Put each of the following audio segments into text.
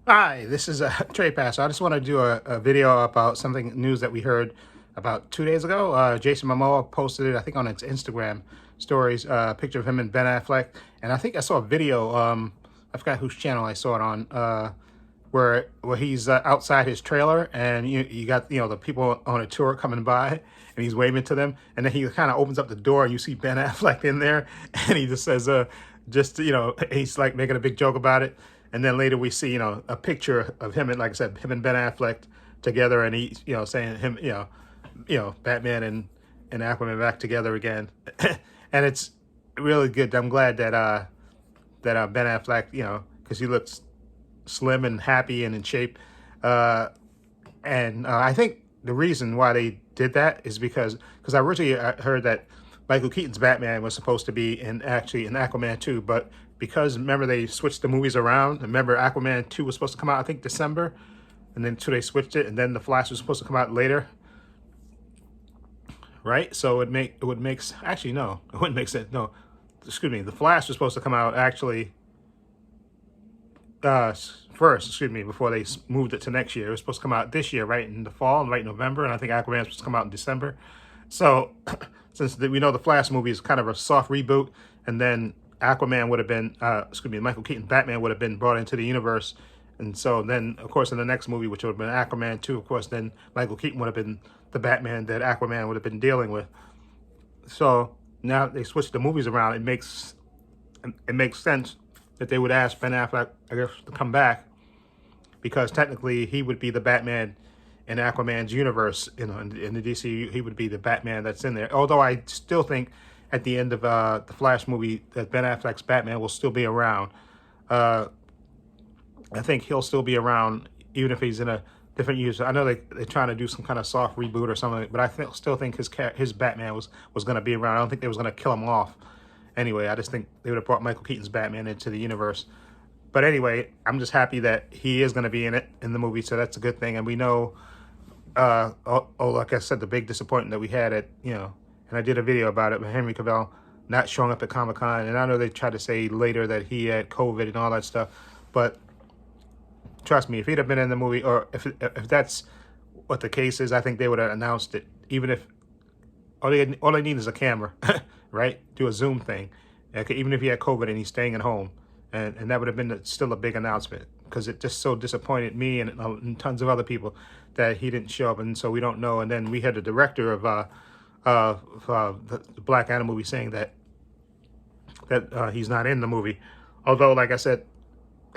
Hi, this is Trey Pass. I just want to do a video about something news that we heard about 2 days ago. Jason Momoa posted it, I think, on his Instagram stories, a picture of him and Ben Affleck. And I think I saw a video, I forgot whose channel I saw it on, where he's outside his trailer, and you got the people on a tour coming by, and he's waving to them, and then he kind of opens up the door, and you see Ben Affleck in there, and he just says, he's like making a big joke about it. And then later we see, a picture of him and, like I said, him and Ben Affleck together, and he, saying him, Batman and Aquaman back together again, and it's really good. I'm glad that Ben Affleck, because he looks slim and happy and in shape, and I think the reason why they did that is because I originally heard that Michael Keaton's Batman was supposed to be in Aquaman 2, but because remember they switched the movies around. Remember Aquaman 2 was supposed to come out I think December, and then so they switched it, and then the Flash was supposed to come out later, right? So it would make actually no, it wouldn't make sense. No, excuse me, the Flash was supposed to come out actually first, excuse me, before they moved it to next year. It was supposed to come out this year, right in the fall, right in November, and I think Aquaman was supposed to come out in December. So since we know the Flash movie is kind of a soft reboot, and then Aquaman would have been, Michael Keaton Batman would have been brought into the universe, and so then, of course, in the next movie, which would have been Aquaman 2, of course, then Michael Keaton would have been the Batman that Aquaman would have been dealing with. So now they switched the movies around. It makes sense that they would ask Ben Affleck, I guess, to come back, because technically he would be the Batman in Aquaman's universe. In the DC, he would be the Batman that's in there. Although I still think at the end of the Flash movie that Ben Affleck's Batman will still be around. I think he'll still be around even if he's in a different use. I know they're trying to do some kind of soft reboot or something, but I still think his Batman was going to be around. I don't think they was going to kill him off. Anyway, I just think they would have brought Michael Keaton's Batman into the universe. But anyway, I'm just happy that he is going to be in the movie, so that's a good thing. And we know, like I said, the big disappointment that we had and I did a video about it with Henry Cavill not showing up at Comic-Con. And I know they tried to say later that he had COVID and all that stuff, but trust me, if he'd have been in the movie, or if that's what the case is, I think they would have announced it. Even if all they need is a camera, right? Do a Zoom thing. Okay, even if he had COVID and he's staying at home, and that would have been still a big announcement, because it just so disappointed me and tons of other people that he didn't show up, and so we don't know. And then we had the director of the Black Adam movie saying that he's not in the movie. Although, like I said,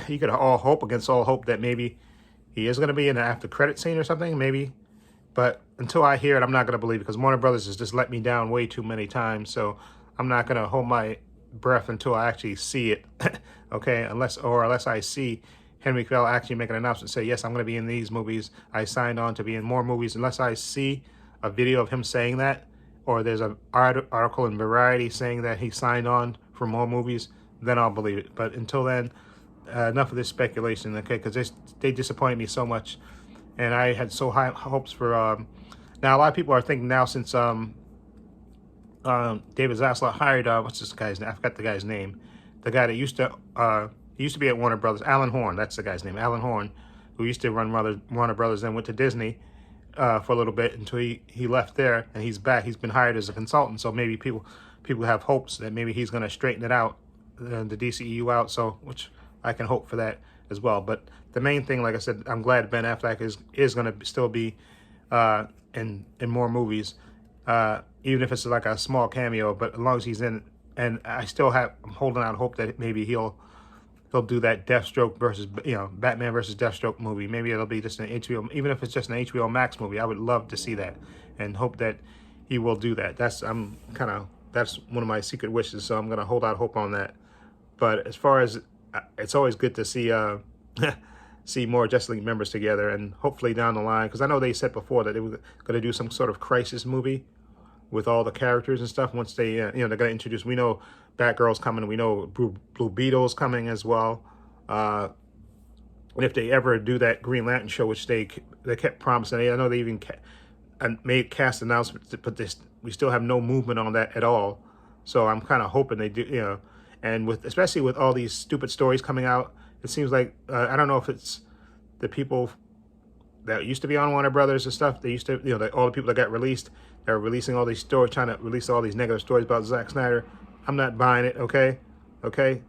you could all hope against all hope that maybe he is going to be in the after credit scene or something, maybe. But until I hear it, I'm not going to believe it, because Warner Brothers has just let me down way too many times. So I'm not going to hold my breath until I actually see it. Okay, unless I see Henry Cavill actually make an announcement, say, yes, I'm going to be in these movies. I signed on to be in more movies. Unless I see a video of him saying that, or there's an article in Variety saying that he signed on for more movies, then I'll believe it. But until then, enough of this speculation, okay? Because they disappointed me so much, and I had so high hopes for. Now a lot of people are thinking now, since David Zaslav hired what's this guy's name? I forgot the guy's name. The guy that used to be at Warner Brothers, Alan Horn. That's the guy's name, Alan Horn, who used to run Warner Brothers, then went to Disney for a little bit until he left there, and he's back. He's been hired as a consultant, so maybe people have hopes that maybe he's going to straighten it out, the DCEU out. So which I can hope for that as well. But the main thing, like I said, I'm glad Ben Affleck is going to still be in more movies, even if it's like a small cameo. But as long as he's in, and I'm holding out hope that maybe he'll do that Deathstroke versus Batman versus Deathstroke movie. Maybe it'll be just an HBO, even if it's just an HBO Max movie. I would love to see that, and hope that he will do that. That's one of my secret wishes. So I'm gonna hold out hope on that. But as far as it's always good to see see more Justice League members together, and hopefully down the line, because I know they said before that they were going to do some sort of crisis movie with all the characters and stuff. Once they they're going to introduce, we know Batgirl's coming, we know Blue Beetle's coming as well, and if they ever do that Green Lantern show, which they kept promising, I know they even made cast announcements, but we still have no movement on that at all. So I'm kind of hoping they do, and especially with all these stupid stories coming out, it seems like I don't know if it's the people that used to be on Warner Brothers and stuff, they used to, all the people that got released, that were releasing all these stories, trying to release all these negative stories about Zack Snyder. I'm not buying it, okay? Okay?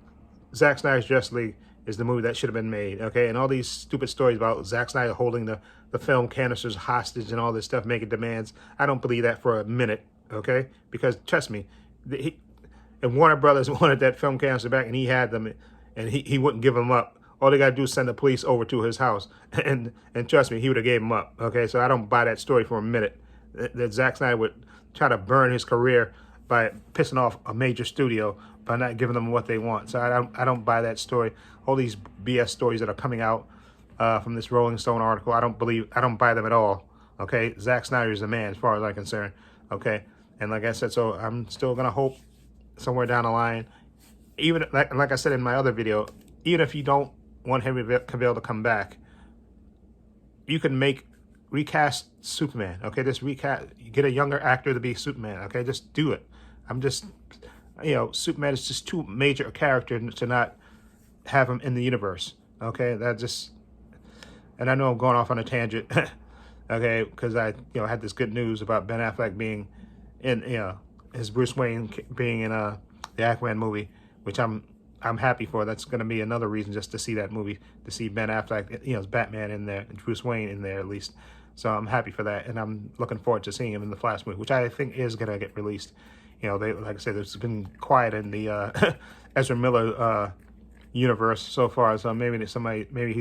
Zack Snyder's Justice League is the movie that should have been made, okay? And all these stupid stories about Zack Snyder holding the film canisters hostage and all this stuff, making demands, I don't believe that for a minute, okay? Because, trust me, if Warner Brothers wanted that film canister back and he had them, and he wouldn't give them up, all they got to do is send the police over to his house. And trust me, he would have gave them up, okay? So I don't buy that story for a minute, that Zack Snyder would try to burn his career by pissing off a major studio by not giving them what they want. So I don't buy that story. All these BS stories that are coming out from this Rolling Stone article, I don't buy them at all, okay? Zack Snyder is the man as far as I'm concerned, okay? And like I said, so I'm still going to hope somewhere down the line, even like I said in my other video, even if you don't want Henry Cavill to come back, you can recast Superman, okay? Just recast, get a younger actor to be Superman, okay? Just do it. I'm just, Superman is just too major a character to not have him in the universe, okay? And I know I'm going off on a tangent, okay? Because I, had this good news about Ben Affleck being in, his Bruce Wayne being in the Aquaman movie, which I'm happy for. That's going to be another reason just to see that movie, to see Ben Affleck, as Batman in there, and Bruce Wayne in there at least. So I'm happy for that, and I'm looking forward to seeing him in the Flash movie, which I think is going to get released. They, like I said, it's been quiet in the Ezra Miller universe so far. So maybe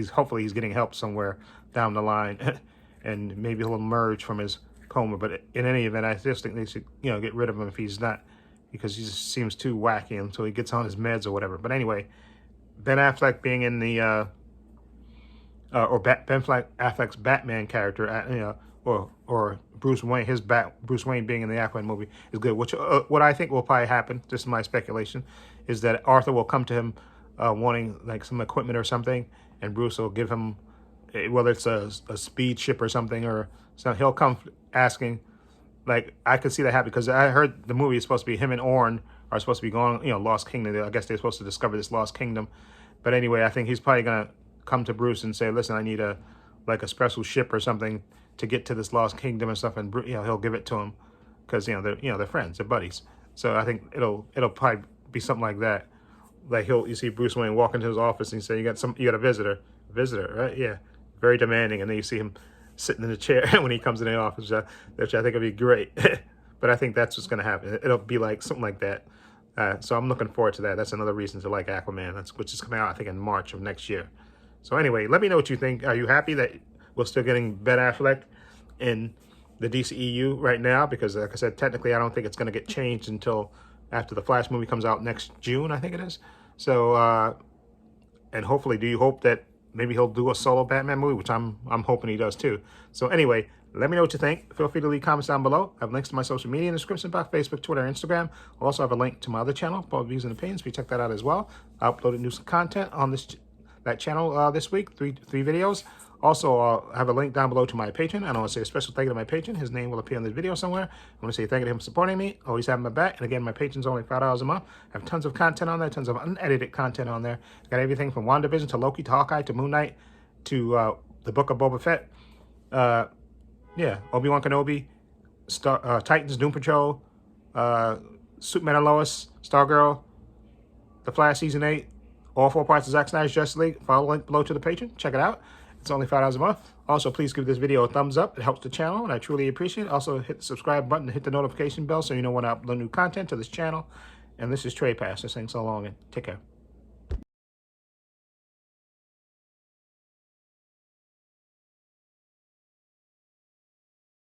hopefully he's getting help somewhere down the line, and maybe he'll emerge from his coma. But in any event, I just think they should, get rid of him if he's not, because he just seems too wacky until he gets on his meds or whatever. But anyway, Ben Affleck being in the Ben Affleck's Batman character, or Bruce Wayne, Bruce Wayne being in the Aquaman movie is good. Which what I think will probably happen, just my speculation, is that Arthur will come to him wanting like some equipment or something, and Bruce will give him, whether it's a speed ship or something, or so he'll come asking. Like, I could see that happen, because I heard the movie is supposed to be him and Orn are supposed to be going, Lost Kingdom. I guess they're supposed to discover this Lost Kingdom. But anyway, I think he's probably going to come to Bruce and say, listen, I need a special ship or something to get to this Lost Kingdom and stuff. And, he'll give it to him because, they're friends, they're buddies. So I think it'll probably be something like that. Like you see Bruce Wayne walk into his office and say, you got a visitor, right? Yeah. Very demanding. And then you see him sitting in the chair when he comes in the office, which I think would be great. But I think that's what's going to happen. It'll be like something like that. So I'm looking forward to that. That's another reason to like Aquaman, which is coming out, I think, in March of next year. So anyway, let me know what you think. Are you happy that we're still getting Ben Affleck in the DCEU right now? Because like I said, technically, I don't think it's going to get changed until after the Flash movie comes out next June, I think it is. So, and hopefully, do you hope that maybe he'll do a solo Batman movie, which I'm hoping he does too. So anyway, let me know what you think. Feel free to leave comments down below. I have links to my social media in the description box: Facebook, Twitter, Instagram. I'll also have a link to my other channel, Both Views and Opinions. Please check that out as well. I uploaded new content on that channel this week, three videos. Also, I'll have a link down below to my Patreon. I want to say a special thank you to my patron. His name will appear in this video somewhere. I want to say thank you to him for supporting me, always having my back. And again, my patron's only $5 a month. I have tons of content on there, tons of unedited content on there. Got everything from WandaVision to Loki to Hawkeye to Moon Knight to the Book of Boba Fett. Obi-Wan Kenobi, Titans, Doom Patrol, Superman and Lois, Stargirl, The Flash Season 8, all 4 parts of Zack Snyder's Justice League. Follow the link below to the Patreon. Check it out. It's only $5 a month. Also, please give this video a thumbs up. It helps the channel, and I truly appreciate it. Also, hit the subscribe button and hit the notification bell so you know when I upload new content to this channel. And this is Trey Pastor saying so long, and take care.